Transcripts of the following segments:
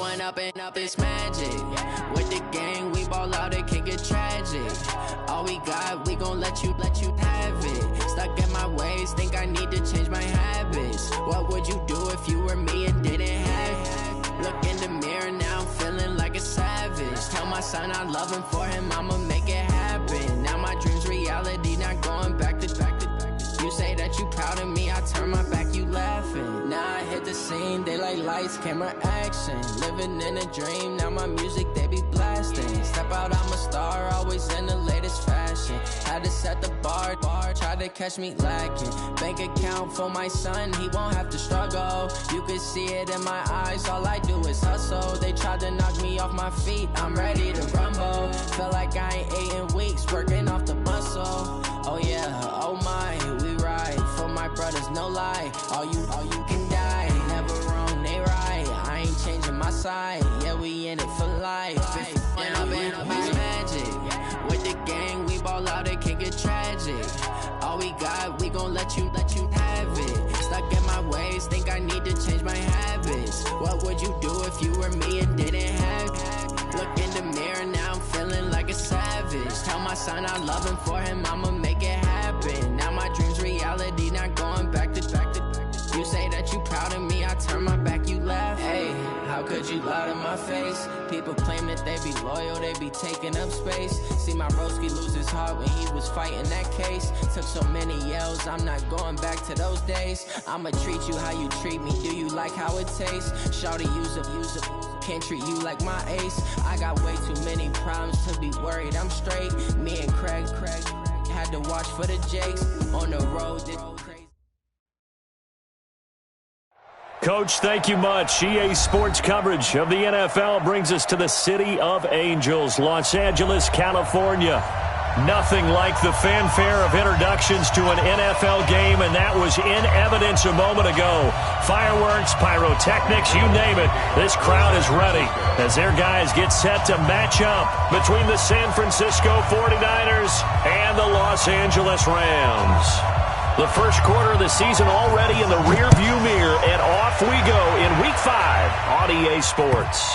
Growing up it's magic. With the gang, we ball out, it can get tragic. All we got, we gon' let you have it. Stuck in my ways, think I need to change my habits. What would you do if you were me and didn't have it? Look in the mirror, now I'm feeling like a savage. Tell my son I love him, for him I'ma make it happen. Now my dream's reality, not going back to. You say that you proud of me, I turn my back, you laughing. Now I hit the scene, they like lights, camera, action. Living in a dream, now my music, they be blasting. Step out, I'm a star, always in the latest fashion. Had to set the bar, try to catch me lacking. Bank account for my son, he won't have to struggle. You can see it in my eyes, all I do is hustle. They tried to knock me off my feet, I'm ready to rumble. Feel like I ain't ate in weeks, working off the muscle. Oh yeah, oh my, we ride for my brothers, no lie. All you can die, never wrong, they right. I ain't changing my side, yeah, we in it for life. Up it's magic. With the gang, we ball out, it can get tragic. All we got, we gon' let you have it. Stuck in my ways, think I need to change my habits. What would you do if you were me and didn't have it? Look in the mirror, now I'm feeling like a savage. Tell my son I love him, for him I'ma make it happen. Now my dream's reality, not going back to. You say that you proud of me, I turn my back, you laugh. Hey, how could you lie to my face? People claim that they be loyal, they be taking up space. See my broski lose his heart when he was fighting that case. Took so many yells, I'm not going back to those days. I'ma treat you how you treat me, do you like how it tastes? Shawty, use up, can't treat you like my ace. I got way too many problems to be worried, I'm straight. Me and Craig had to watch for the Jakes. On the road, this crazy. Coach, thank you much. EA Sports coverage of the NFL brings us to the City of Angels, Los Angeles, California. Nothing like the fanfare of introductions to an NFL game, and that was in evidence a moment ago. Fireworks, pyrotechnics, you name it. This crowd is ready as their guys get set to match up between the San Francisco 49ers and the Los Angeles Rams. The first quarter of the season already in the rearview mirror, and off we go in Week 5 on EA Sports.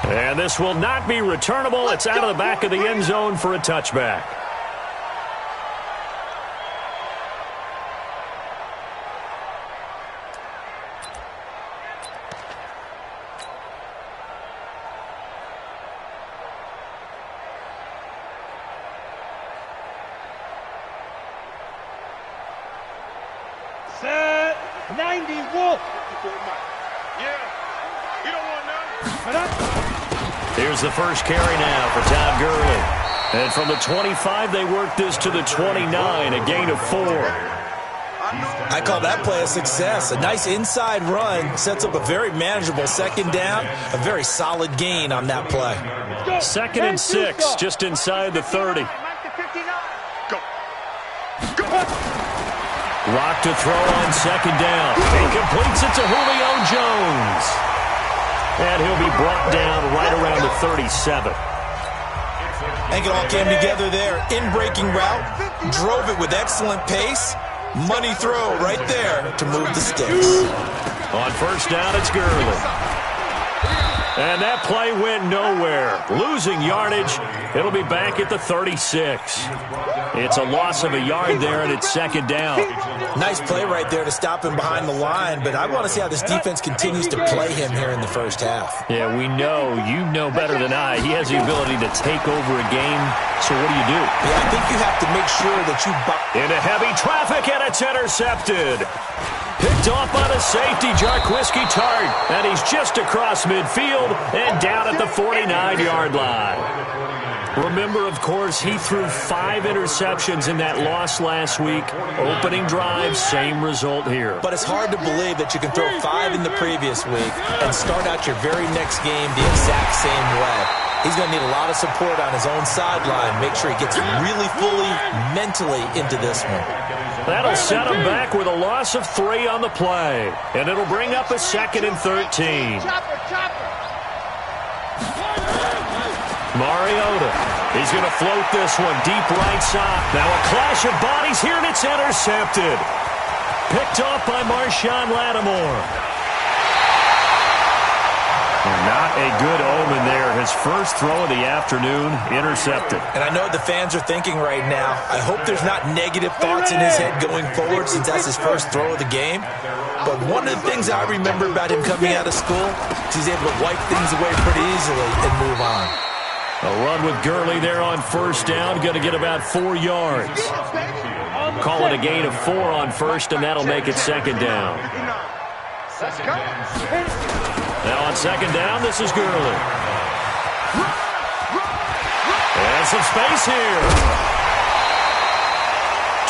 And this will not be returnable. It's out of the back of the end zone for a touchback. Set 90 Wolf. Yeah, you don't want none. Here's the first carry now for Todd Gurley. And from the 25, they work this to the 29, a gain of 4. I call that play a success. A nice inside run sets up a very manageable second down, a very solid gain on that play. 2nd and 6, just inside the 30. Go. Rock to throw on 2nd down. He completes it to Julio Jones. And he'll be brought down right around the 37. I think it all came together there. In-breaking route, drove it with excellent pace. Money throw right there to move the sticks. On first down, it's Gurley. And that play went nowhere. Losing yardage. It'll be back at the 36. It's a loss of a yard there, and it's 2nd down. Nice play right there to stop him behind the line, but I want to see how this defense continues to play him here in the first half. Yeah, we know. You know better than I. He has the ability to take over a game. So what do you do? Yeah, I think you have to make sure that you... Into heavy traffic, and it's intercepted. Picked off by the safety, Jarquiski Tart. And he's just across midfield and down at the 49-yard line. Remember, of course, he threw 5 interceptions in that loss last week. Opening drive, same result here. But it's hard to believe that you can throw 5 in the previous week and start out your very next game the exact same way. He's going to need a lot of support on his own sideline. Make sure he gets really fully mentally into this one. That'll set him back with a loss of 3 on the play. And it'll bring up a 2nd and 13. Mariota. He's going to float this one deep right side. Now a clash of bodies here, and it's intercepted. Picked off by Marshawn Lattimore. Not a good omen there. His first throw of the afternoon intercepted. And I know what the fans are thinking right now. I hope there's not negative thoughts in his head going forward since that's his first throw of the game. But one of the things I remember about him coming out of school is he's able to wipe things away pretty easily and move on. A run with Gurley there on first down. Going to get about 4 yards. Call it a gain of 4 on first, and that'll make it second down. Now on second down, this is Gurley. And some space here.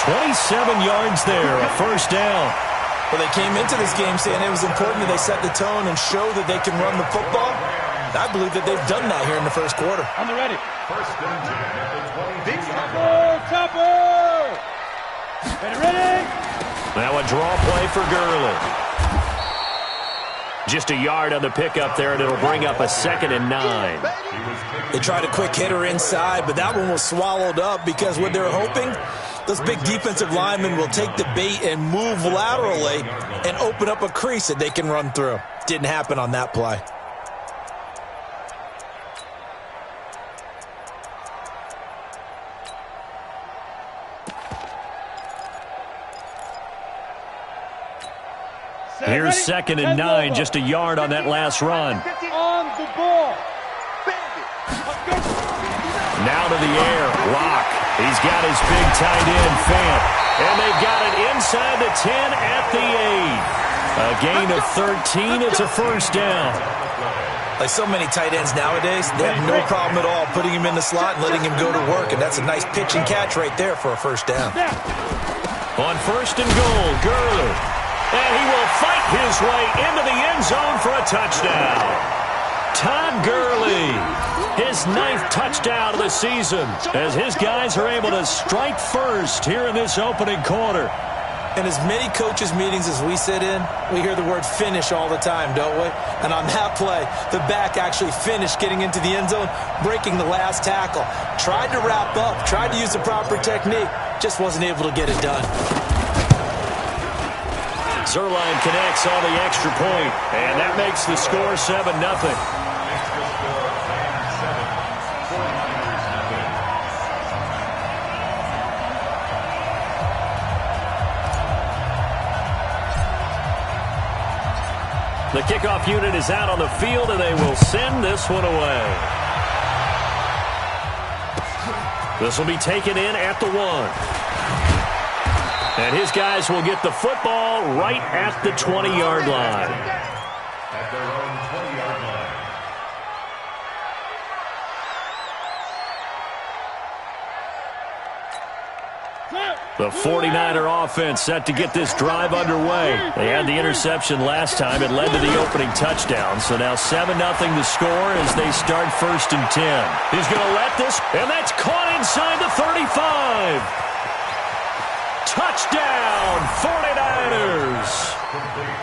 27 yards there, a first down. Well, they came into this game saying it was important that they set the tone and show that they can run the football. I believe that they've done that here in the first quarter. On the ready. First and 10 at the 20. Chopper! Ready? Now a draw play for Gurley. Just a yard on the pickup there, and it'll bring up a 2nd and 9. They tried a quick hitter inside, but that one was swallowed up because what they're hoping, those big defensive linemen will take the bait and move laterally and open up a crease that they can run through. Didn't happen on that play. Here's 2nd and 9, just a yard on that last run. On the ball. Now to the air, Locke. He's got his big tight end, Fant. And they've got it inside the 10 at the 8. A gain of 13, it's a first down. Like so many tight ends nowadays, they have no problem at all putting him in the slot and letting him go to work, and that's a nice pitch and catch right there for a first down. On first and goal, Gurley. And he will fight his way into the end zone for a touchdown. Todd Gurley, his 9th touchdown of the season, as his guys are able to strike first here in this opening quarter. In as many coaches' meetings as we sit in, we hear the word finish all the time, don't we? And on that play, the back actually finished getting into the end zone, breaking the last tackle. Tried to wrap up, tried to use the proper technique, just wasn't able to get it done. Zerline connects on the extra point, and that makes the score 7-0. The kickoff unit is out on the field, and they will send this one away. This will be taken in at the 1. And his guys will get the football right at the 20-yard line. At their own 20-yard line. The 49er offense set to get this drive underway. They had the interception last time. It led to the opening touchdown. So now 7-0 to score as they start first and 10. He's going to let this, and that's caught inside the 35. Touchdown, 49ers.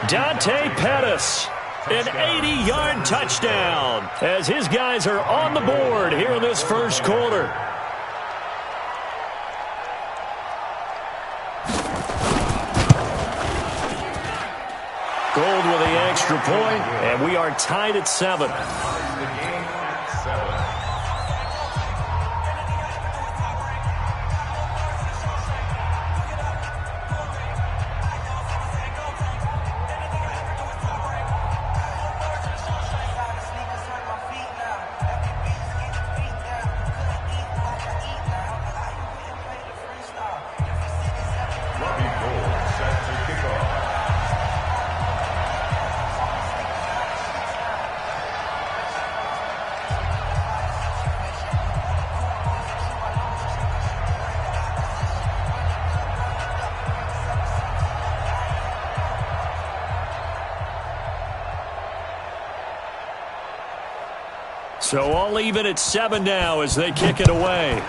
Dante Pettis, an 80-yard touchdown as his guys are on the board here in this first quarter. Gold with the extra point, and we are tied at 7. So all even at 7 now as they kick it away. The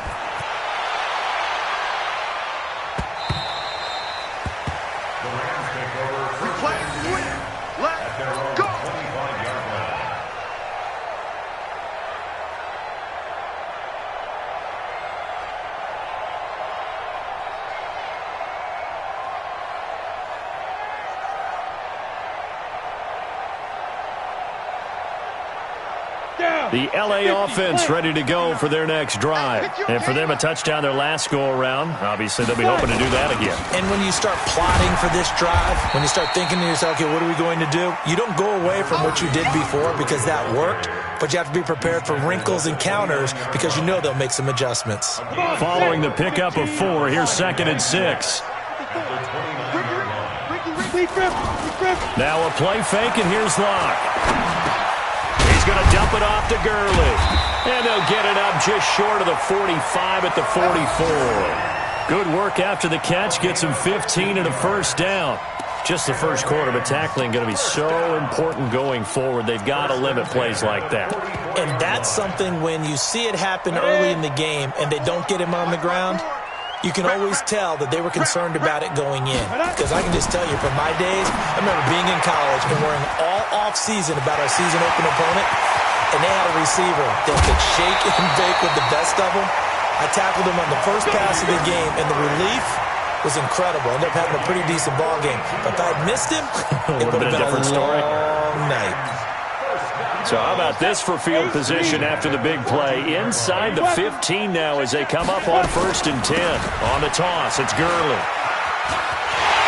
Rams take over first and 10 at their own 25-yard line. The LA offense ready to go for their next drive. And for them, a touchdown their last go-around. Obviously, they'll be hoping to do that again. And when you start plotting for this drive, when you start thinking to yourself, okay, what are we going to do? You don't go away from what you did before because that worked, but you have to be prepared for wrinkles and counters because you know they'll make some adjustments. Following the pickup of 4, here's 2nd and 6. Now a play fake, and here's Locke. He's going to dump it off to Gurley. And they'll get it up just short of the 45 at the 44. Good work after the catch. Gets him 15 and a first down. Just the first quarter, but tackling going to be so important going forward. They've got to limit plays like that. And that's something when you see it happen early in the game and they don't get him on the ground, you can always tell that they were concerned about it going in. Because I can just tell you from my days, I remember being in college and worrying all off-season about our season open opponent, and they had a receiver that could shake and bake with the best of them. I tackled him on the first pass of the game, and the relief was incredible. Ended up having a pretty decent ball game. But if I had missed him, it would have been a different story. Long night. So how about this for field position after the big play? Inside the 15 now as they come up on 1st and 10. On the toss, it's Gurley.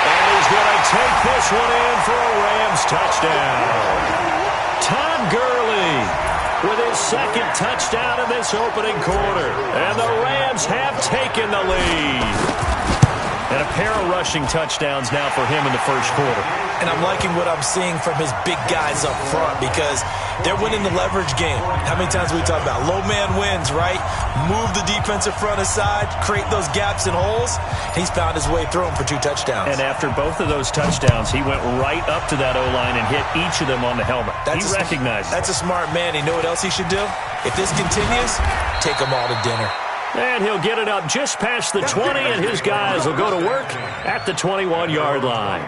And he's going to take this one in for a Rams touchdown. Todd Gurley with his 2nd touchdown in this opening quarter. And the Rams have taken the lead. And a pair of rushing touchdowns now for him in the first quarter. And I'm liking what I'm seeing from his big guys up front because they're winning the leverage game. How many times we talk about low man wins, right? Move the defensive front aside, create those gaps and holes. He's found his way through them for 2 touchdowns. And after both of those touchdowns, he went right up to that O-line and hit each of them on the helmet. He recognized it. That's a smart man. You know what else he should do? If this continues, take them all to dinner. And he'll get it up just past the 20, and his guys will go to work at the 21-yard line.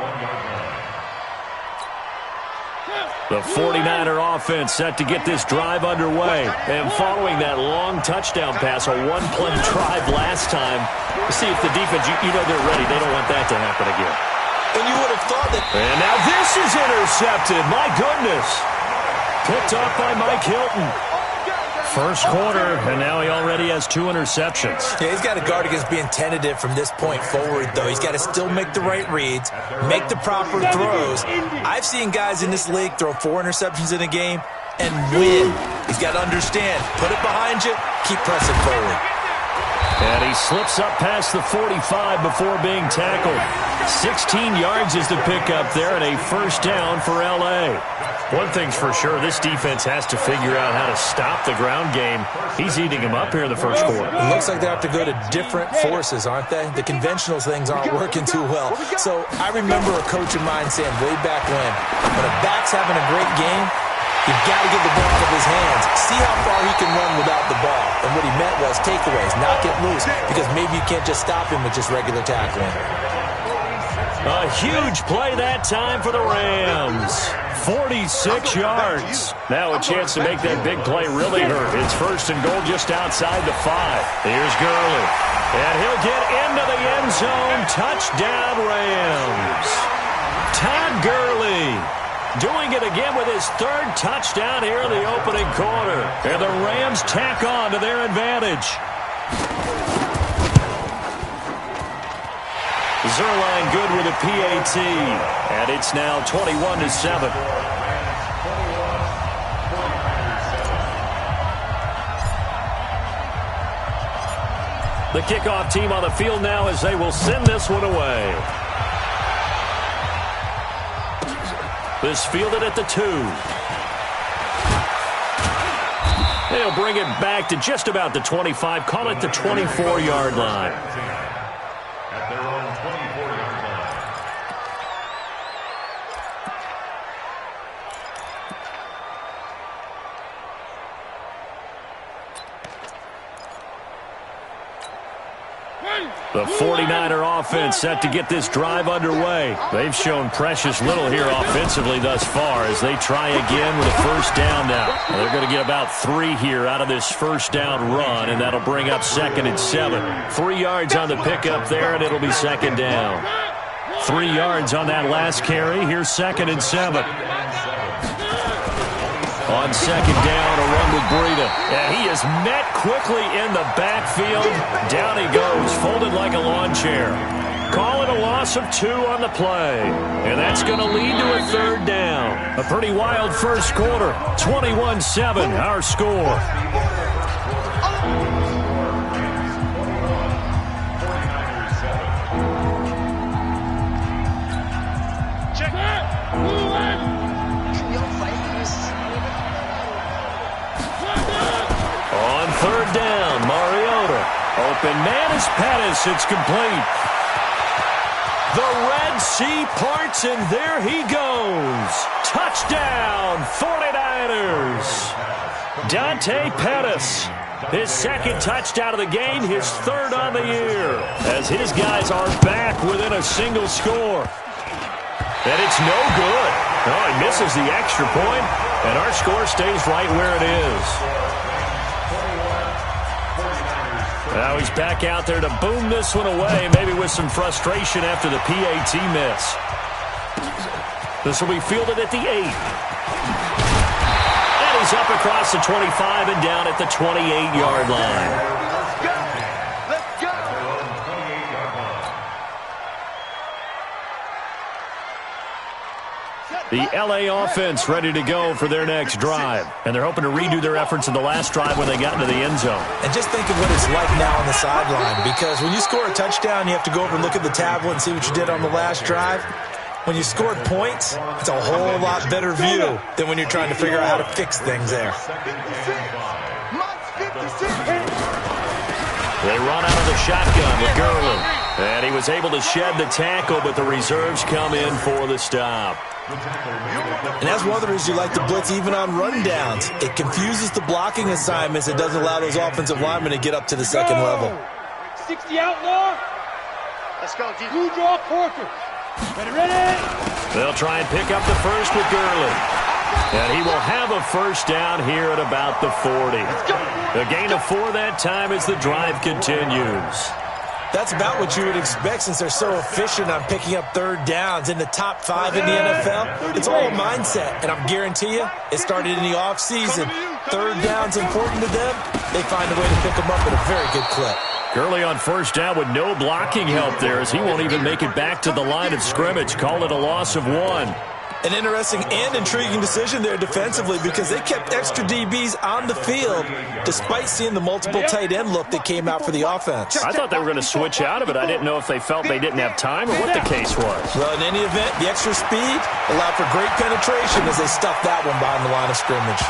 The 49er offense set to get this drive underway. And following that long touchdown pass, a one-play drive last time, see if the defense, you know they're ready. They don't want that to happen again. And you would have thought that. And now this is intercepted. My goodness. Picked off by Mike Hilton. First quarter, and now he already has 2 interceptions. Yeah, he's got to guard against being tentative from this point forward, though. He's got to still make the right reads, make the proper throws. I've seen guys in this league throw 4 interceptions in a game and win. He's got to understand, put it behind you, keep pressing forward. And he slips up past the 45 before being tackled. 16 yards is the pickup there, and a first down for L.A. One thing's for sure, this defense has to figure out how to stop the ground game. He's eating them up here in the first quarter. It looks like they have to go to different forces, aren't they? The conventional things aren't working too well. So I remember a coach of mine saying way back when a back's having a great game, you've got to get the ball out of his hands. See how far he can run without the ball. And what he meant was takeaways, not get loose, because maybe you can't just stop him with just regular tackling. A huge play that time for the Rams. 46 yards. Now a chance to make that big play really hurt. It's 1st and goal just outside the 5. Here's Gurley. And he'll get into the end zone. Touchdown, Rams. Todd Gurley doing it again with his 3rd touchdown here in the opening quarter. And the Rams tack on to their advantage. Zerline good with a PAT, and it's now 21-7. The kickoff team on the field now as they will send this one away. This fielded at the 2. They'll bring it back to just about the 25, call it the 24-yard line. At their own 24-yard line. The 49er offense set to get this drive underway. They've shown precious little here offensively thus far as they try again with a first down now. They're going to get about 3 here out of this first down run, and that'll bring up 2nd and 7. 3 yards on the pickup there, and it'll be 2nd down. 3 yards on that last carry. Here's 2nd and 7. On second down, a run with Breida. And he is met quickly in the backfield. Down he goes, folded like a lawn chair. Call it a loss of 2 on the play. And that's going to lead to a third down. A pretty wild first quarter. 21-7, our score. On third down, Mariota. Open man is Pettis. It's complete. The Red Sea parts, and there he goes. Touchdown, 49ers. Dante Pettis. His second touchdown of the game, his third on the year. As his guys are back within a single score. And it's no good. Oh, he misses the extra point, and our score stays right where it is. Now he's back out there to boom this one away, maybe with some frustration after the PAT miss. This will be fielded at the 8. And he's up across the 25 and down at the 28-yard line. The LA offense ready to go for their next drive. And they're hoping to redo their efforts in the last drive when they got into the end zone. And just think of what it's like now on the sideline. Because when you score a touchdown, you have to go over and look at the tablet and see what you did on the last drive. When you scored points, it's a whole lot better view than when you're trying to figure out how to fix things there. They run out of the shotgun with Gurley. And he was able to shed the tackle, but the reserves come in for the stop. And that's one of the reasons you like to blitz even on rundowns. It confuses the blocking assignments. It doesn't allow those offensive linemen to get up to the second level. 60 outlaw. Let's go, D. Blue draw Porter. Ready. They'll try and pick up the first with Gurley. And he will have a first down here at about the 40. A gain of 4 that time as the drive continues. That's about what you would expect since they're so efficient on picking up third downs in the top 5 in the NFL. It's all a mindset, and I'm guarantee you it started in the offseason. Third down's important to them. They find a way to pick them up at a very good clip. Gurley on first down with no blocking help there as he won't even make it back to the line of scrimmage. Call it a loss of 1. An interesting and intriguing decision there defensively because they kept extra DBs on the field despite seeing the multiple tight end look that came out for the offense. I thought they were going to switch out of it. I didn't know if they felt they didn't have time or what the case was. Well, in any event, the extra speed allowed for great penetration as they stuffed that one behind the line of scrimmage.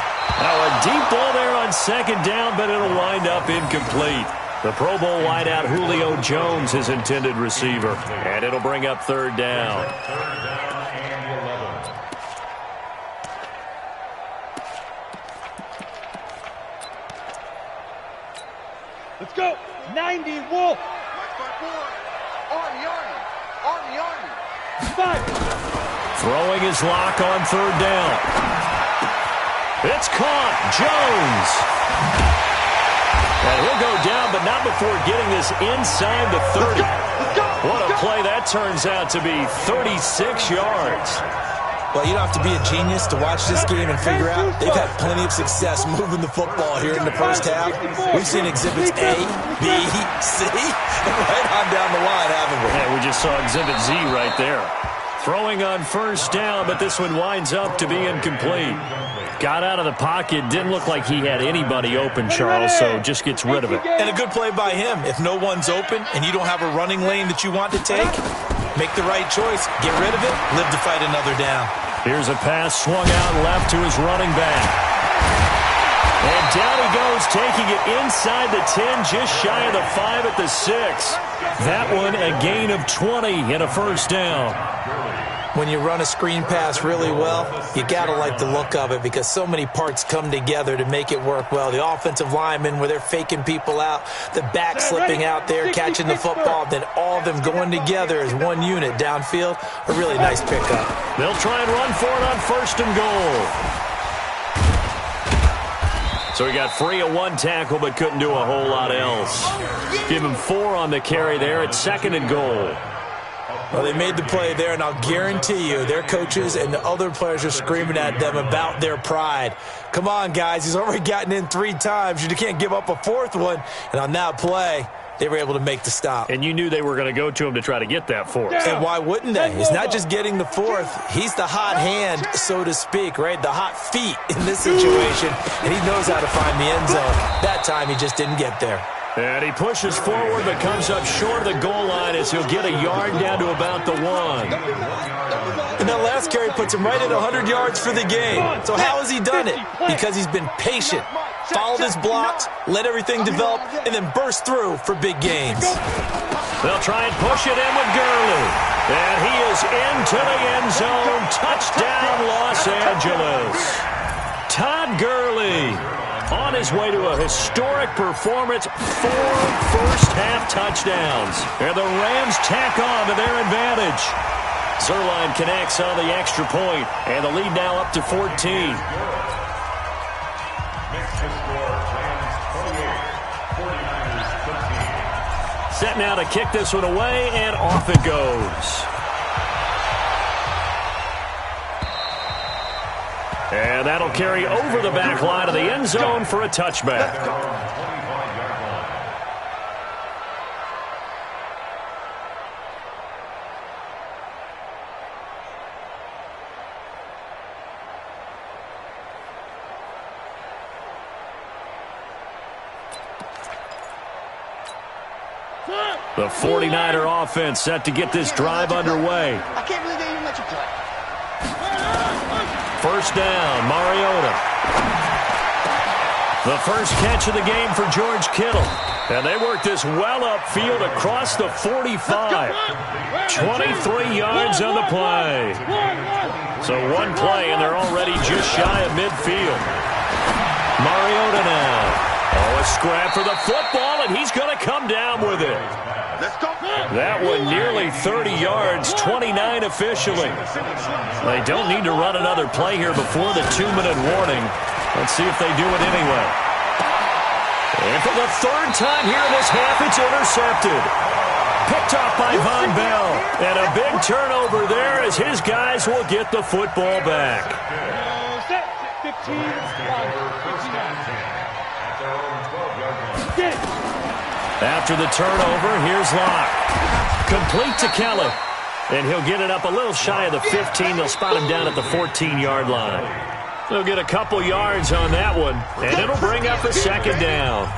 Now a deep ball there on second down, but it'll wind up incomplete. The Pro Bowl wideout Julio Jones, his intended receiver. And it'll bring up third down. Let's go. 90 Wolf. Army. 5. Throwing his lock on third down. It's caught. Jones. And he'll go down, but not before getting this inside the 30. What a play that turns out to be. 36 yards. Well, you don't have to be a genius to watch this game and figure out they've had plenty of success moving the football here in the first half. We've seen exhibits A, B, C, right on down the line, haven't we? Yeah, we just saw exhibit Z right there. Throwing on first down, but this one winds up to be incomplete. Got out of the pocket, didn't look like he had anybody open, Charles, so just gets rid of it. And a good play by him. If no one's open and you don't have a running lane that you want to take, make the right choice. Get rid of it. Live to fight another down. Here's a pass swung out left to his running back. And down he goes, taking it inside the 10, just shy of the 5 at the 6. That one a gain of 20 and a first down. When you run a screen pass really well, you got to like the look of it because so many parts come together to make it work well. The offensive linemen, where they're faking people out, the back slipping out there, catching the football, then all of them going together as one unit downfield. A really nice pickup. They'll try and run for it on first and goal. So he got free of one tackle but couldn't do a whole lot else. Give him 4 on the carry there at second and goal. Well, they made the play there, and I'll guarantee you their coaches and the other players are screaming at them about their pride. Come on, guys. He's already gotten in 3 times. You can't give up a 4th one. And on that play, they were able to make the stop. And you knew they were going to go to him to try to get that 4th. And why wouldn't they? It's not just getting the 4th. He's the hot hand, so to speak, right? The hot feet in this situation. And he knows how to find the end zone. That time, he just didn't get there. And he pushes forward but comes up short of the goal line as he'll get a yard down to about the 1. And that last carry puts him right at 100 yards for the game. So how has he done it? Because he's been patient, followed his blocks, let everything develop, and then burst through for big gains. They'll try and push it in with Gurley. And he is into the end zone. Touchdown, Los Angeles. Todd Gurley on his way to a historic performance, 4 first-half touchdowns. And the Rams tack on to their advantage. Zerline connects on the extra point, and the lead now up to 14. Set now to kick this one away, and off it goes. And that'll carry over the back line of the end zone for a touchback. The 49er offense set to get this drive underway. I can't believe they even let you play. First down, Mariota. The first catch of the game for George Kittle. And they work this well upfield across the 45. 23 yards on the play. So one play, and they're already just shy of midfield. Mariota now. Oh, a scrap for the football, and he's going to come down with it. That one nearly 30 yards, 29 officially. They don't need to run another play here before the 2-minute warning. Let's see if they do it anyway. And for the 3rd time here in this half, it's intercepted. Picked off by Von Bell. And a big turnover there as his guys will get the football back. 15. After the turnover, here's Locke. Complete to Kelly. And he'll get it up a little shy of the 15. They'll spot him down at the 14-yard line. They'll get a couple yards on that one, and it'll bring up a 2nd down.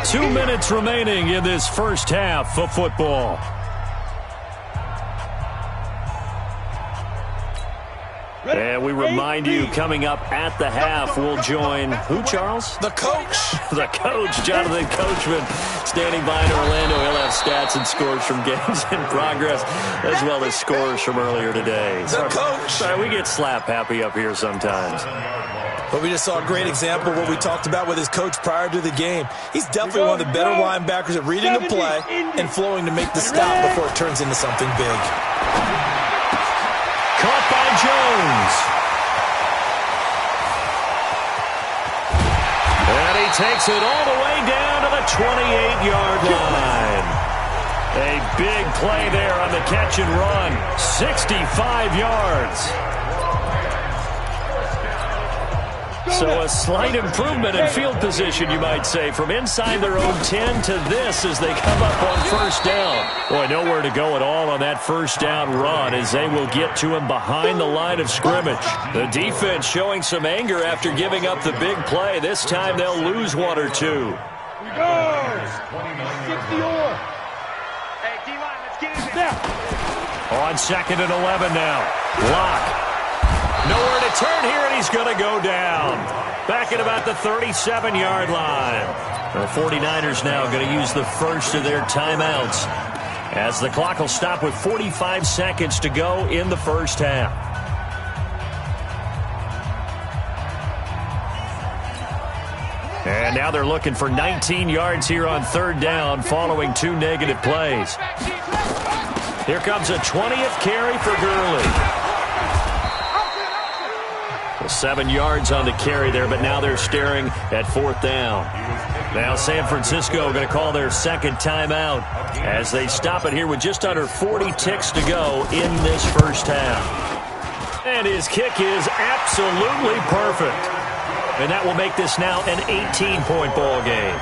2 minutes remaining in this first half of football. And we remind you, coming up at the half, we'll join who, Charles? The coach. The coach, Jonathan Coachman, standing by in Orlando. He'll have stats and scores from games in progress, as well as scores from earlier today. The coach. Sorry, we get slap happy up here sometimes. But we just saw a great example of what we talked about with his coach prior to the game. He's definitely one of the better linebackers at reading a play and flowing to make the stop before it turns into something big. Caught by Jones. And he takes it all the way down to the 28-yard line. A big play there on the catch and run. 65 yards. So a slight improvement in field position, you might say, from inside their own 10 to this as they come up on first down. Boy, nowhere to go at all on that first down run as they will get to him behind the line of scrimmage. The defense showing some anger after giving up the big play. This time they'll lose 1 or 2. We go. 60-or. Hey, D-line, let's get it now. On 2nd and 11 now. Locke. Nowhere to turn here, and he's going to go down. Back at about the 37-yard line. The 49ers now going to use the first of their timeouts as the clock will stop with 45 seconds to go in the first half. And now they're looking for 19 yards here on 3rd down following 2 negative plays. Here comes a 20th carry for Gurley. The 7 yards on the carry there, but now they're staring at 4th down. Now San Francisco going to call their second timeout as they stop it here with just under 40 ticks to go in this first half. And his kick is absolutely perfect. And that will make this now an 18-point ball game.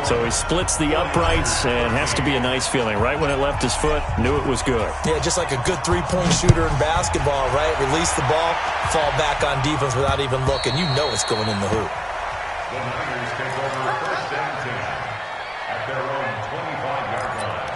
So he splits the uprights and has to be a nice feeling. Right when it left his foot, knew it was good. Yeah, just like a good three-point shooter in basketball, right? Release the ball, fall back on defense without even looking. You know it's going in the hoop. The Niners take over 1st and 10 at their own 25-yard line.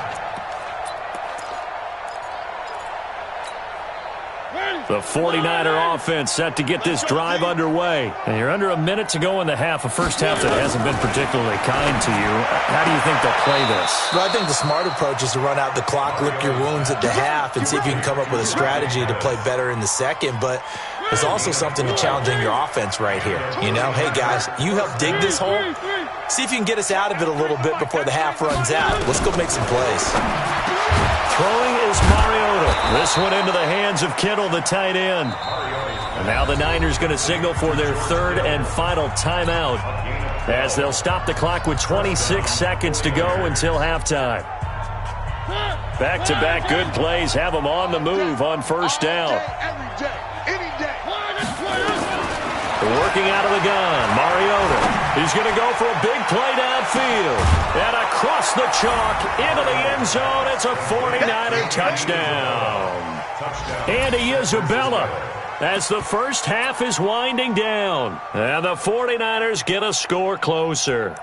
The 49er offense set to get this drive underway. And you're under a minute to go in the half, a first half that hasn't been particularly kind to you. How do you think they'll play this? Well, I think the smart approach is to run out the clock, lick your wounds at the half, and see if you can come up with a strategy to play better in the second. But there's also something to challenging your offense right here. You know, hey, guys, you help dig this hole. See if you can get us out of it a little bit before the half runs out. Let's go make some plays. Throwing is Mariota. This one into the hands of Kittle, the tight end. And now the Niners going to signal for their third and final timeout as they'll stop the clock with 26 seconds to go until halftime. Back-to-back good plays have them on the move on first down. Working out of the gun, Mariota. He's going to go for a big play downfield. And across the chalk into the end zone. It's a 49er touchdown. Andy Isabella as the first half is winding down. And the 49ers get a score closer.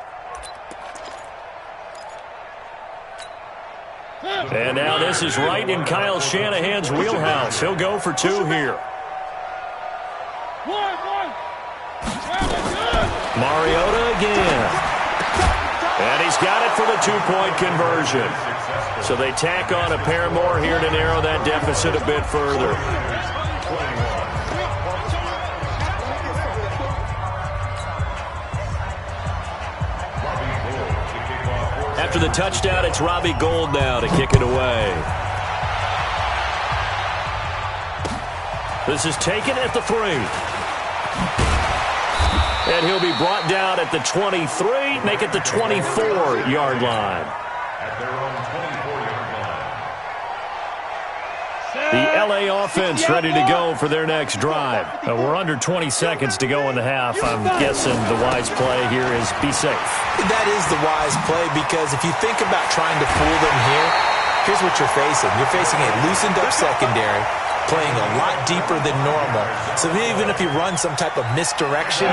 And now this is right in Kyle Shanahan's wheelhouse. He'll go for 2 here. Mariota again. And he's got it for the 2-point conversion. So they tack on a pair more here to narrow that deficit a bit further. After the touchdown, it's Robbie Gould now to kick it away. This is taken at the 3. And he'll be brought down at the 23, make it the 24-yard line. At their own 24-yard line. The L.A. offense ready to go for their next drive. We're under 20 seconds to go in the half. I'm guessing the wise play here is be safe. That is the wise play because if you think about trying to fool them here, here's what you're facing. You're facing a loosened-up secondary, playing a lot deeper than normal. So even if you run some type of misdirection,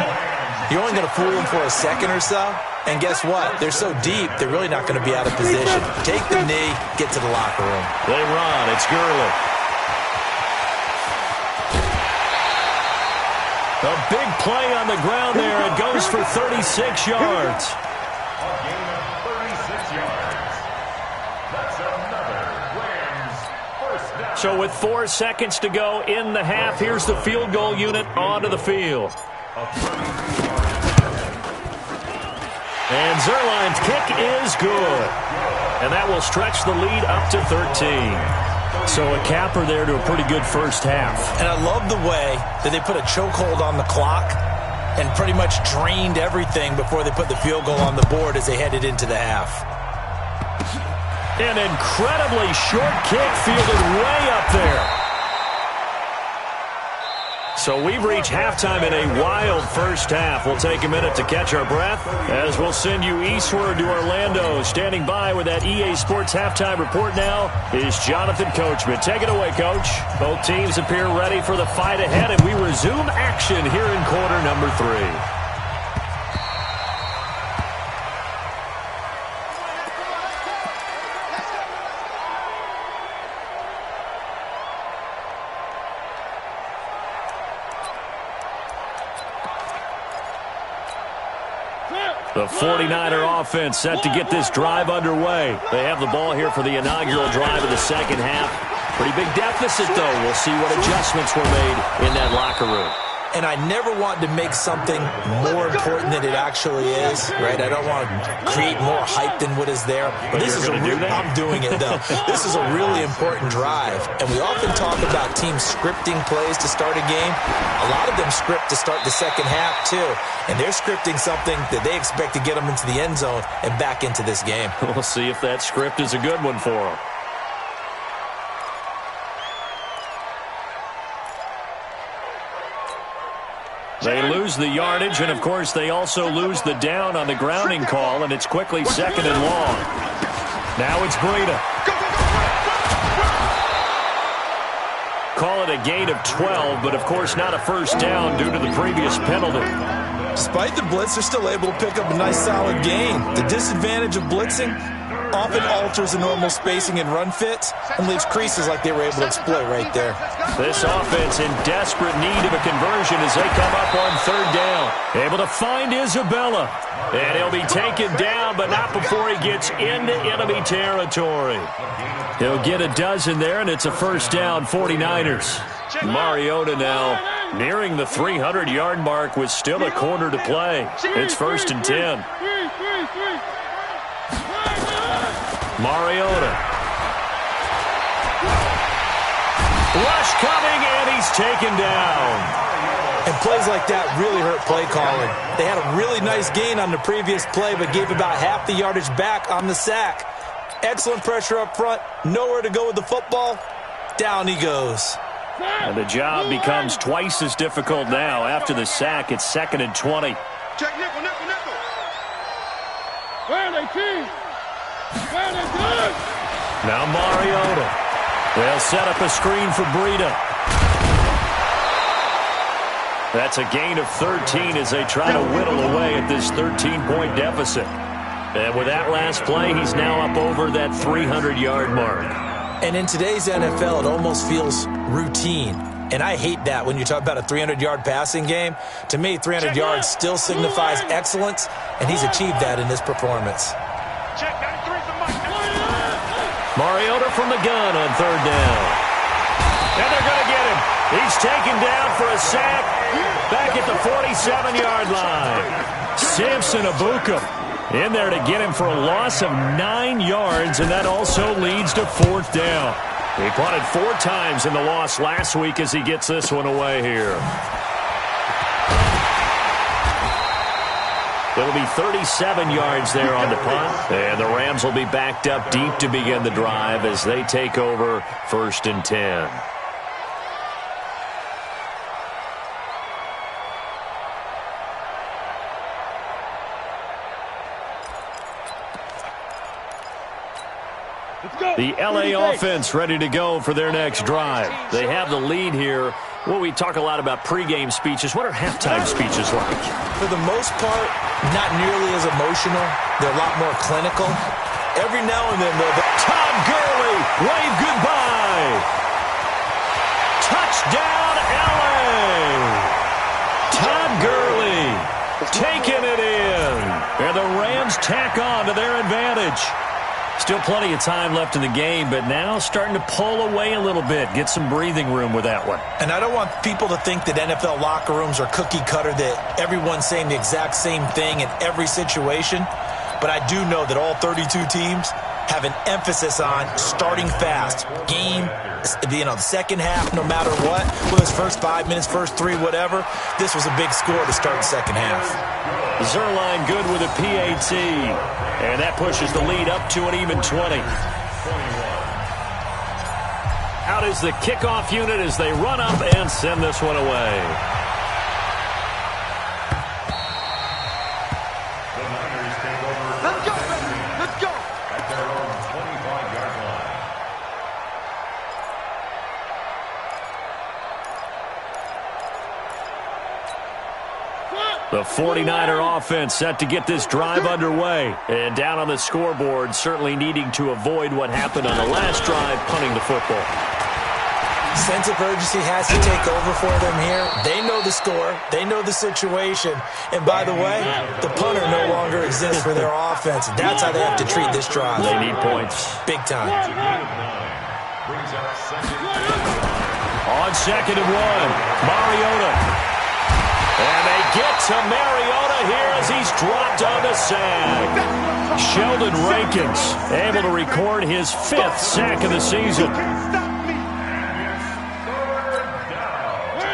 you're only going to fool them for a second or so. And guess what? They're so deep, they're really not going to be out of position. Take the knee, get to the locker room. They run. It's Gurley. A big play on the ground there. It goes for 36 yards. A gain of 36 yards. That's another Rams first down. So with 4 seconds to go in the half, here's the field goal unit onto the field. And Zerline's kick is good. And that will stretch the lead up to 13. So a capper there to a pretty good first half. And I love the way that they put a chokehold on the clock and pretty much drained everything before they put the field goal on the board as they headed into the half. An incredibly short kick fielded way up there. So we've reached halftime in a wild first half. We'll take a minute to catch our breath as we'll send you eastward to Orlando. Standing by with that EA Sports halftime report now is Jonathan Coachman. Take it away, Coach. Both teams appear ready for the fight ahead, and we resume action here in quarter number 3. The 49er offense set to get this drive underway. They have the ball here for the inaugural drive of the second half. Pretty big deficit, though. We'll see what adjustments were made in that locker room. And I never want to make something more important than it actually is, right? I don't want to create more hype than what is there. But this is I'm doing it, though. This is a really important drive. And we often talk about teams scripting plays to start a game. A lot of them script to start the second half, too. And they're scripting something that they expect to get them into the end zone and back into this game. We'll see if that script is a good one for them. They lose the yardage, and, of course, they also lose the down on the grounding call, and it's quickly second and long. Now it's Breida. Call it a gain of 12, but, of course, not a first down due to the previous penalty. Despite the blitz, they're still able to pick up a nice, solid gain. The disadvantage of blitzing often alters the normal spacing and run fits and leaves creases like they were able to exploit right there. This offense in desperate need of a conversion as they come up on third down. Able to find Isabella. And he'll be taken down, but not before he gets into enemy territory. He'll get a dozen there, and it's a first down, 49ers. Mariota now nearing the 300-yard mark with still a quarter to play. It's 1st and 10. Mariota. Rush coming, and he's taken down. And plays like that really hurt play calling. They had a really nice gain on the previous play, but gave about half the yardage back on the sack. Excellent pressure up front. Nowhere to go with the football. Down he goes. And the job becomes twice as difficult now. After the sack, it's 2nd and 20. Check nickel, nickel, nickel. Where are they, team? Where are they good? Now Mariota. They'll set up a screen for Breida. That's a gain of 13 as they try to whittle away at this 13-point deficit. And with that last play, he's now up over that 300-yard mark. And in today's NFL, it almost feels routine. And I hate that when you talk about a 300-yard passing game. To me, 300 yards still signifies excellence, and he's achieved that in this performance. Mariota from the gun on third down. And they're going to get him. He's taken down for a sack back at the 47-yard line. Samson Abuka in there to get him for a loss of 9 yards, and that also leads to 4th down. He punted 4 times in the loss last week as he gets this one away here. It'll be 37 yards there on the punt, and the Rams will be backed up deep to begin the drive as they take over 1st and 10. The LA offense ready to go for their next drive. They have the lead here. Well, we talk a lot about pregame speeches. What are halftime speeches like? For the most part, not nearly as emotional. They're a lot more clinical. Every now and then, though, Todd Gurley, wave goodbye. Touchdown, LA. Todd Gurley taking it in. And the Rams tack on to their advantage. Still plenty of time left in the game, but now starting to pull away a little bit. Get some breathing room with that one. And I don't want people to think that NFL locker rooms are cookie cutter, that everyone's saying the exact same thing in every situation. But I do know that all 32 teams have an emphasis on starting fast. Game, the second half, no matter what. Whether it's first 5 minutes, first 3, whatever. This was a big score to start the second half. Zerline good with a PAT. And that pushes the lead up to an even 20. Out is the kickoff unit as they run up and send this one away. The Niners take over. Let's go, baby. Let's go. At their own 25-yard line. The 49er offense set to get this drive underway. And down on the scoreboard, certainly needing to avoid what happened on the last drive, punting the football. Sense of urgency has to take over for them here. They know the score. They know the situation. And by the way, the punter no longer exists for their offense. That's how they have to treat this drive. They need points. Big time. Brings up second. On 2nd and 1, Mariota. And they get to Mariota here as he's dropped on the sack. Sheldon Rankins able to record his 5th sack of the season.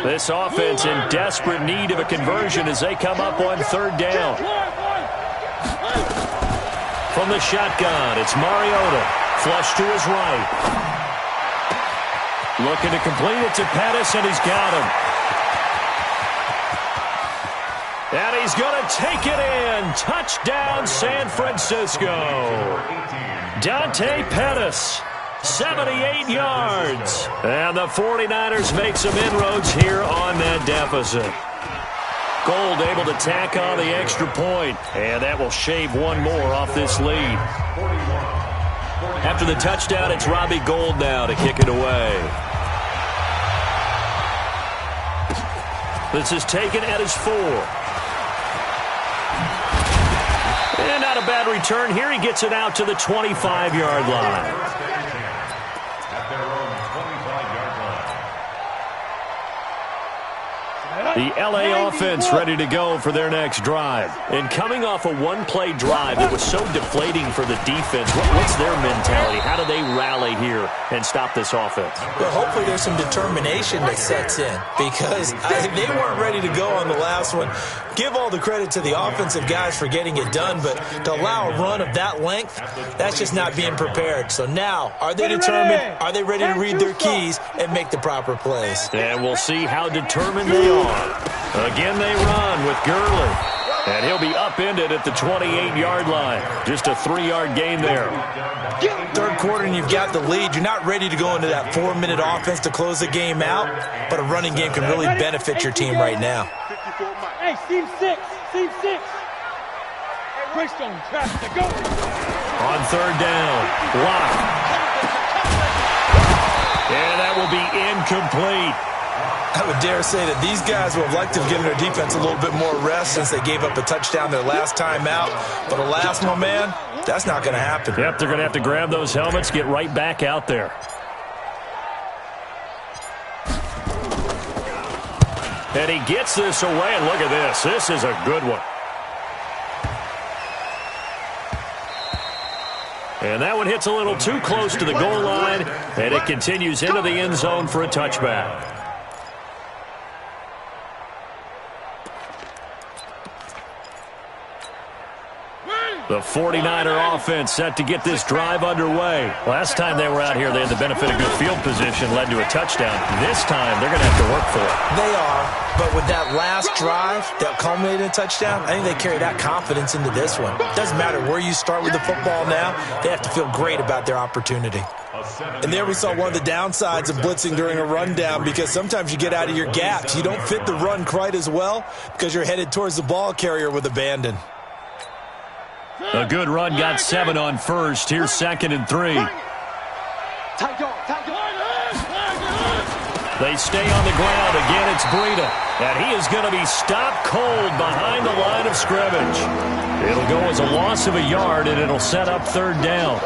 This offense in desperate need of a conversion as they come up on 3rd down. From the shotgun, it's Mariota. Flush to his right. Looking to complete it to Pettis, and he's got him. And he's going to take it in. Touchdown, San Francisco. Dante Pettis, 78 yards. And the 49ers make some inroads here on that deficit. Gold able to tack on the extra point, and that will shave one more off this lead. After the touchdown, it's Robbie Gould now to kick it away. This is taken at his 4. And not a bad return here. He gets it out to the 25-yard line. At their own 25-yard line. The LA offense ready to go for their next drive. And coming off a one-play drive, it was so deflating for the defense. What's their mentality? How do they rally here and stop this offense? Well, hopefully there's some determination that sets in because they weren't ready to go on the last one. Give all the credit to the offensive guys for getting it done, but to allow a run of that length, that's just not being prepared. So now, are they determined? Are they ready to read their keys and make the proper plays? And we'll see how determined they are. Again, they run with Gurley. And he'll be upended at the 28-yard line. Just a 3-yard gain there. 3rd quarter and you've got the lead. You're not ready to go into that 4-minute offense to close the game out, but a running game can really benefit your team right now. Hey, Steve 6. Steve 6. Greystone, traffic to go. On 3rd down, Lock. And that will be incomplete. I would dare say that these guys would have liked to have given their defense a little bit more rest since they gave up a touchdown their last time out. But alas, my man, that's not going to happen. Yep, they're going to have to grab those helmets, get right back out there. And he gets this away, and look at this. This is a good one. And that one hits a little too close to the goal line, and it continues into the end zone for a touchback. The 49er offense set to get this drive underway. Last time they were out here, they had the benefit of good field position, led to a touchdown. This time, they're going to have to work for it. They are, but with that last drive that culminated in a touchdown, I think they carry that confidence into this one. Doesn't matter where you start with the football now, they have to feel great about their opportunity. And there we saw one of the downsides of blitzing during a rundown because sometimes you get out of your gaps. You don't fit the run quite as well because you're headed towards the ball carrier with abandon. A good run got 7 on first. Here's 2nd and 3. They stay on the ground. Again, it's Breida. And he is going to be stopped cold behind the line of scrimmage. It'll go as a loss of a yard, and it'll set up 3rd down.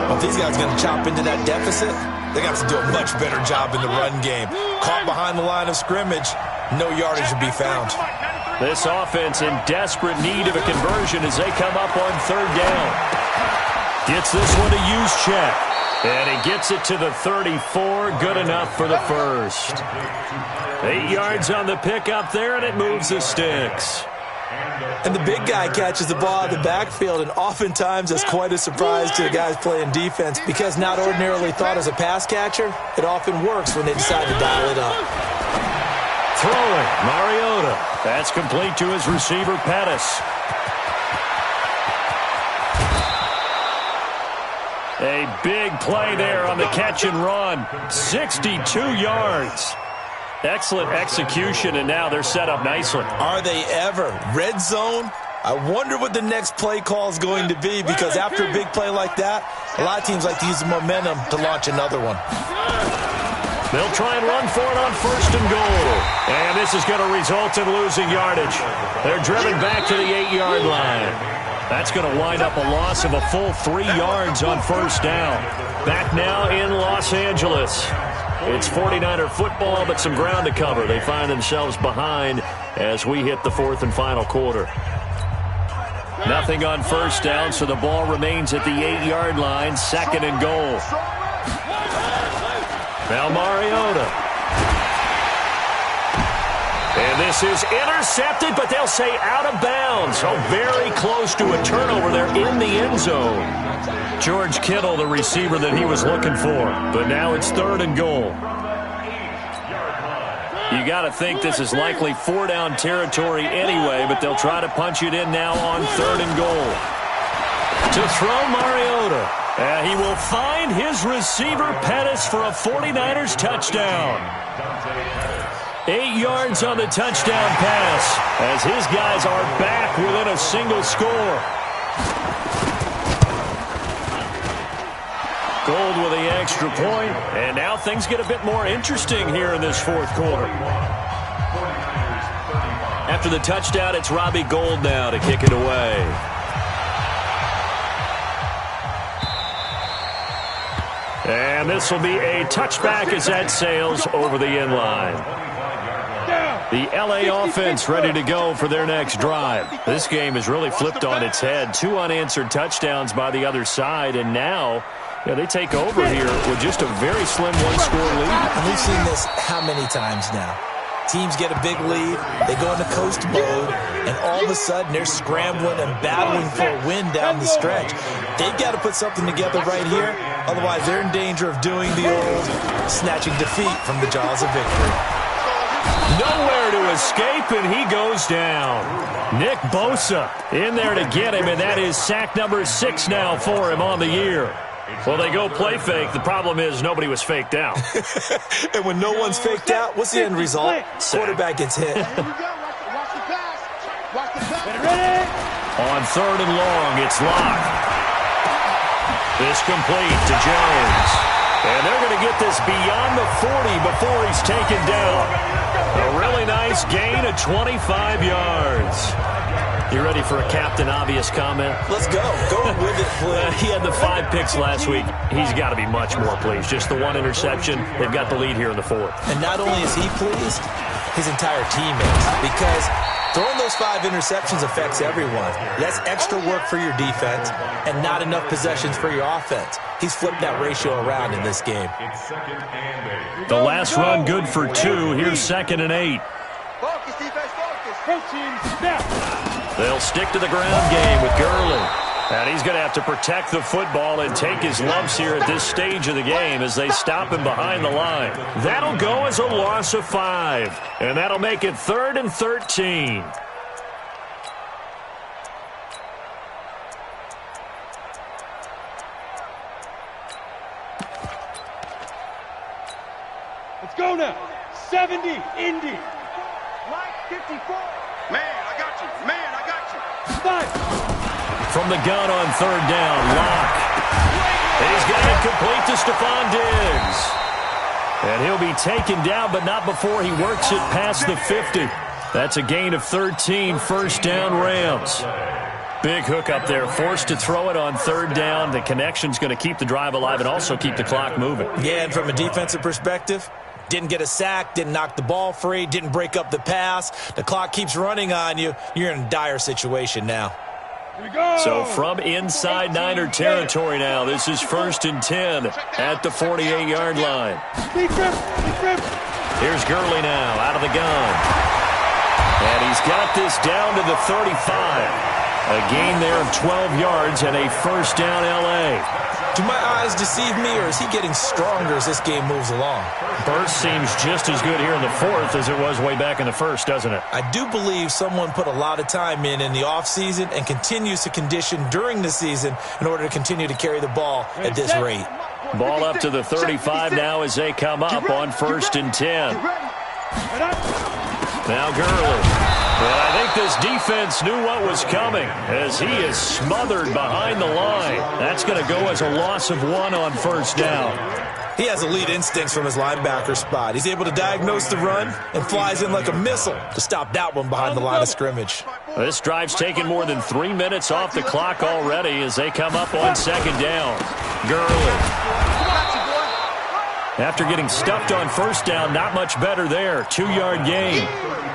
Well, if these guys are going to chop into that deficit, they're going to have to do a much better job in the run game. Caught behind the line of scrimmage, no yardage will be found. This offense in desperate need of a conversion as they come up on 3rd down. Gets this one to Juszczyk. And he gets it to the 34. Good enough for the first. 8 yards on the pickup there, and it moves the sticks. And the big guy catches the ball out of the backfield, and oftentimes that's quite a surprise to the guys playing defense because not ordinarily thought as a pass catcher, it often works when they decide to dial it up. Throwing, Mariota. That's complete to his receiver, Pettis. A big play there on the catch and run. 62 yards. Excellent execution, and now they're set up nicely. Are they ever? Red zone? I wonder what the next play call is going to be because after a big play like that, a lot of teams like to use the momentum to launch another one. They'll try and run for it on 1st and goal. And this is going to result in losing yardage. They're driven back to the 8-yard line. That's going to wind up a loss of a full 3 yards on 1st down. Back now in Los Angeles. It's 49er football, but some ground to cover. They find themselves behind as we hit the fourth and final quarter. Nothing on first down, so the ball remains at the 8-yard line, second and goal. Now Mariota. And this is intercepted, but they'll say out of bounds. Oh, very close to a turnover there in the end zone. George Kittle, the receiver that he was looking for. But now it's third and goal. You got to think this is likely four-down territory anyway, but they'll try to punch it in now on third and goal. To throw Mariota. He will find his receiver, Pettis, for a 49ers touchdown. 8 yards on the touchdown pass as his guys are back within a single score. Gold with the extra point, and now things get a bit more interesting here in this fourth quarter. After the touchdown, it's Robbie Gould now to kick it away. And this will be a touchback as that sails over the end line. The LA offense ready to go for their next drive. This game is really flipped on its head. 2 unanswered touchdowns by the other side, and now they take over here with just a very slim one-score lead. And we've seen this how many times now? Teams get a big lead, they go into coast mode, and all of a sudden they're scrambling and battling for a win down the stretch. They've got to put something together right here, otherwise they're in danger of doing the old snatching defeat from the jaws of victory. Nowhere to escape, and he goes down. Nick Bosa in there to get him, and that is sack number 6 now for him on the year. Well, they go play fake. The problem is nobody was faked out. And when no one's faked out, what's the end result? Quarterback gets hit. On third and long, it's Locke. This complete to Jones. And they're going to get this beyond the 40 before he's taken down. A really nice gain of 25 yards. You ready for a Captain Obvious comment? Let's go. Go with it, please. He had the 5 picks last week. He's got to be much more pleased. Just the 1 interception. They've got the lead here in the fourth. And not only is he pleased, his entire team is. Because throwing those 5 interceptions affects everyone. That's extra work for your defense and not enough possessions for your offense. He's flipped that ratio around in this game. The last run good for 2. Here's 2nd and 8. Focus, defense, focus. They'll stick to the ground game with Gurley. And he's going to have to protect the football and take his lumps here at this stage of the game as they stop him behind the line. That'll go as a loss of 5. And that'll make it 3rd and 13. Let's go now. 70, Indy. Line 54. Man, I got you. Man, I got you. 5. From the gun on third down, Locke. He's got it complete to Stephon Diggs. And he'll be taken down, but not before he works it past the 50. That's a gain of 13, first down Rams. Big hook up there, forced to throw it on third down. The connection's going to keep the drive alive and also keep the clock moving. Yeah, and from a defensive perspective, didn't get a sack, didn't knock the ball free, didn't break up the pass. The clock keeps running on you. You're in a dire situation now. Here we go. So from inside Niner territory now, this is 1st and 10 at the 48-yard line. Here's Gurley now out of the gun. And he's got this down to the 35. A gain there of 12 yards and a first down L.A. Do my eyes deceive me, or is he getting stronger as this game moves along? Burst seems just as good here in the fourth as it was way back in the first, doesn't it? I do believe someone put a lot of time in the offseason and continues to condition during the season in order to continue to carry the ball at this rate. Ball up to the 35 now as they come up on 1st and 10. Now Gurley. And I think this defense knew what was coming as he is smothered behind the line. That's going to go as a loss of 1 on first down. He has elite instincts from his linebacker spot. He's able to diagnose the run and flies in like a missile to stop that one behind the line of scrimmage. This drive's taken more than 3 minutes off the clock already as they come up on 2nd down. Gurley. After getting stuffed on first down, not much better there. 2-yard gain.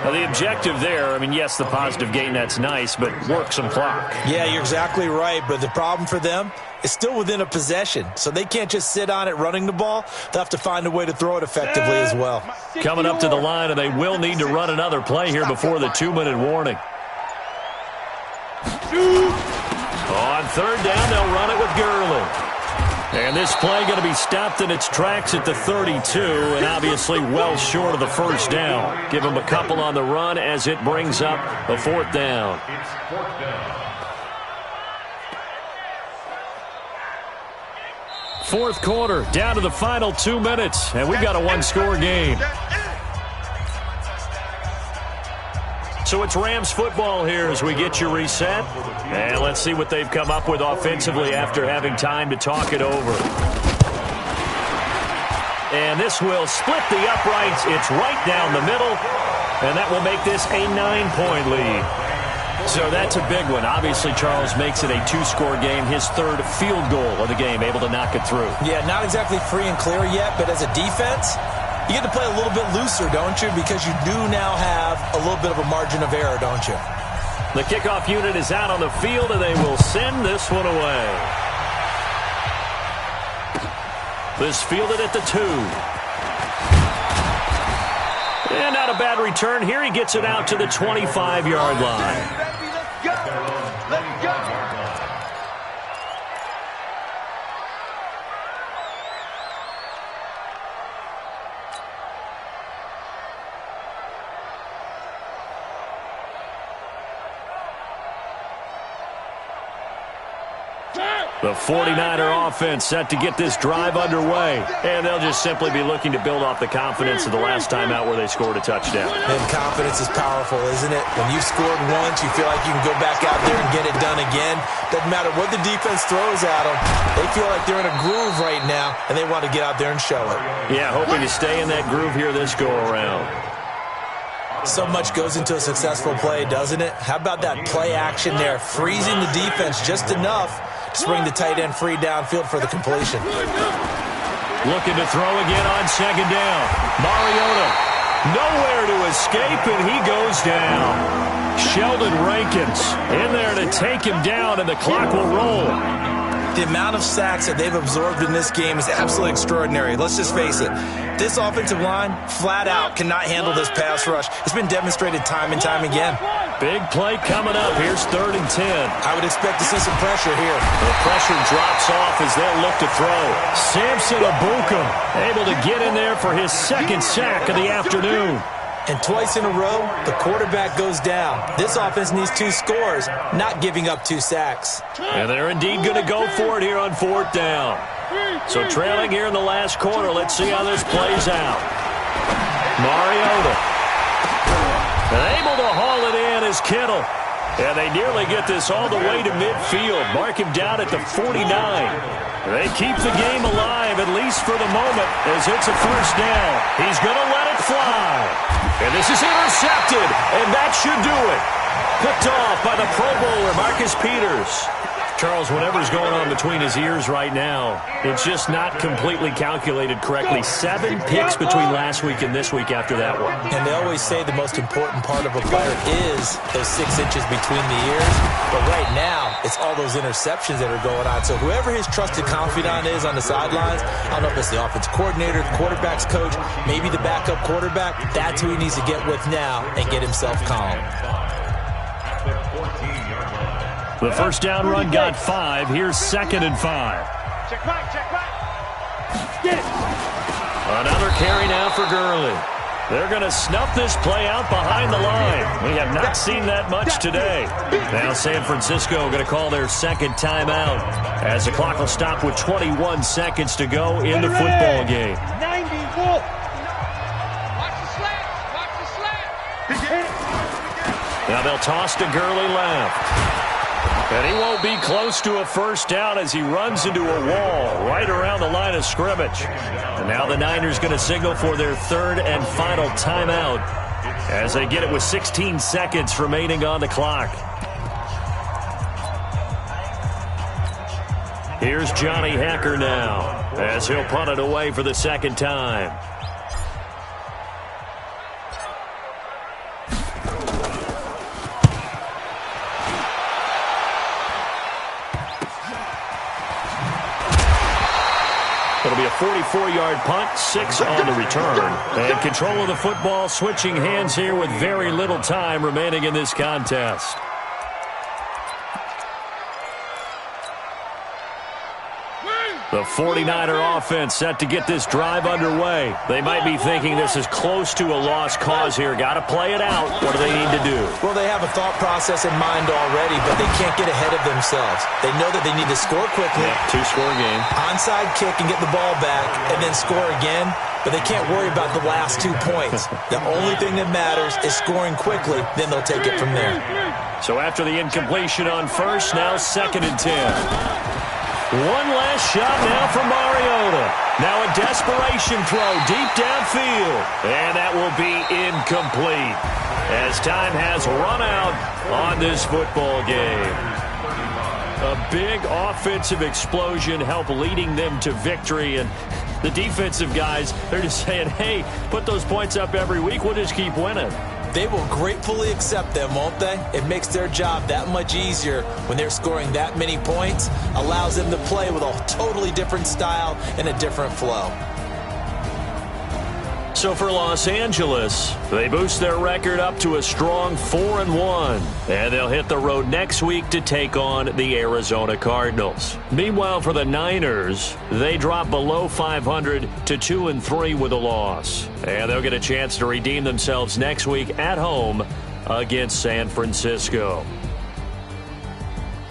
Now, the objective there, I mean, yes, the positive gain, that's nice, but work some clock. Yeah, you're exactly right, but the problem for them is still within a possession, so they can't just sit on it running the ball. They'll have to find a way to throw it effectively as well. Coming up to the line, and they will need to run another play here before the 2-minute warning. On third down, they'll run it with Gurley. And this play going to be stopped in its tracks at the 32, and obviously well short of the first down. Give them a couple on the run as it brings up a 4th down. It's 4th down. 4th quarter, down to the final 2 minutes, and we've got a 1-score game. So it's Rams football here as we get you reset. And let's see what they've come up with offensively after having time to talk it over. And this will split the uprights. It's right down the middle. And that will make this a 9-point lead. So that's a big one. Obviously, Charles makes it a 2-score game. His 3rd field goal of the game, able to knock it through. Yeah, not exactly free and clear yet, but as a defense, you get to play a little bit looser, don't you? Because you do now have a little bit of a margin of error, don't you? The kickoff unit is out on the field, and they will send this one away. This fielded at the 2. And not a bad return here. He gets it out to the 25-yard line. Let's go. Let's go. The 49er offense set to get this drive underway. And they'll just simply be looking to build off the confidence of the last time out where they scored a touchdown. And confidence is powerful, isn't it? When you've scored once, you feel like you can go back out there and get it done again. Doesn't matter what the defense throws at them. They feel like they're in a groove right now, and they want to get out there and show it. Yeah, hoping to stay in that groove here this go-around. So much goes into a successful play, doesn't it? How about that play action there? Freezing the defense just enough to bring the tight end free downfield for the completion. Looking to throw again on 2nd down. Mariota nowhere to escape, and he goes down. Sheldon Rankins in there to take him down, and the clock will roll. The amount of sacks that they've absorbed in this game is absolutely extraordinary. Let's just face it. This offensive line, flat out, cannot handle this pass rush. It's been demonstrated time and time again. Big play coming up. Here's 3rd and 10. I would expect to see some pressure here. The pressure drops off as they'll look to throw. Samson Abukum able to get in there for his 2nd sack of the afternoon. And twice in a row, the quarterback goes down. This offense needs 2 scores, not giving up 2 sacks. And they're indeed going to go for it here on 4th down. So trailing here in the last quarter, let's see how this plays out. Mariota. And able to haul it in is Kittle. And they nearly get this all the way to midfield. Mark him down at the 49. They keep the game alive, at least for the moment, as it's a 1st down. He's going to let it fly. And this is intercepted, and that should do it. Picked off by the Pro Bowler, Marcus Peters. Charles, whatever's going on between his ears right now, it's just not completely calculated correctly. 7 picks between last week and this week after that one. And they always say the most important part of a player is those 6 inches between the ears. But right now, it's all those interceptions that are going on. So whoever his trusted confidant is on the sidelines, I don't know if it's the offense coordinator, the quarterback's coach, maybe the backup quarterback, that's who he needs to get with now and get himself calm. The 1st down run got 5. Here's 2nd and 5. Check back. Get it. Another carry now for Gurley. They're going to snuff this play out behind the line. We have not seen that much today. Now San Francisco going to call their 2nd timeout as the clock will stop with 21 seconds to go in the football game. 90 Wolf. Now they'll toss to Gurley left. And he won't be close to a 1st down as he runs into a wall right around the line of scrimmage. And now the Niners going to signal for their 3rd and final timeout as they get it with 16 seconds remaining on the clock. Here's Johnny Hecker now as he'll punt it away for the second time. It'll be a 44-yard punt, 6 on the return. And control of the football switching hands here with very little time remaining in this contest. The 49er offense set to get this drive underway. They might be thinking this is close to a lost cause here. Got to play it out. What do they need to do? Well, they have a thought process in mind already, but they can't get ahead of themselves. They know that they need to score quickly. Yeah, two-score game. Onside kick and get the ball back and then score again, but they can't worry about the last 2 points. The only thing that matters is scoring quickly, then they'll take it from there. So after the incompletion on first, now 2nd and 10. One last shot now for Mariota. Now a desperation throw deep downfield. And that will be incomplete as time has run out on this football game. A big offensive explosion helped leading them to victory. And the defensive guys, they're just saying, hey, put those points up every week. We'll just keep winning. They will gratefully accept them, won't they? It makes their job that much easier when they're scoring that many points. Allows them to play with a totally different style and a different flow. So for Los Angeles, they boost their record up to a strong 4-1. And they'll hit the road next week to take on the Arizona Cardinals. Meanwhile, for the Niners, they drop below 500 to 2-3 with a loss. And they'll get a chance to redeem themselves next week at home against San Francisco.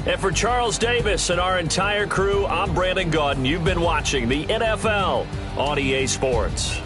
And for Charles Davis and our entire crew, I'm Brandon Gaudin. You've been watching the NFL on EA Sports.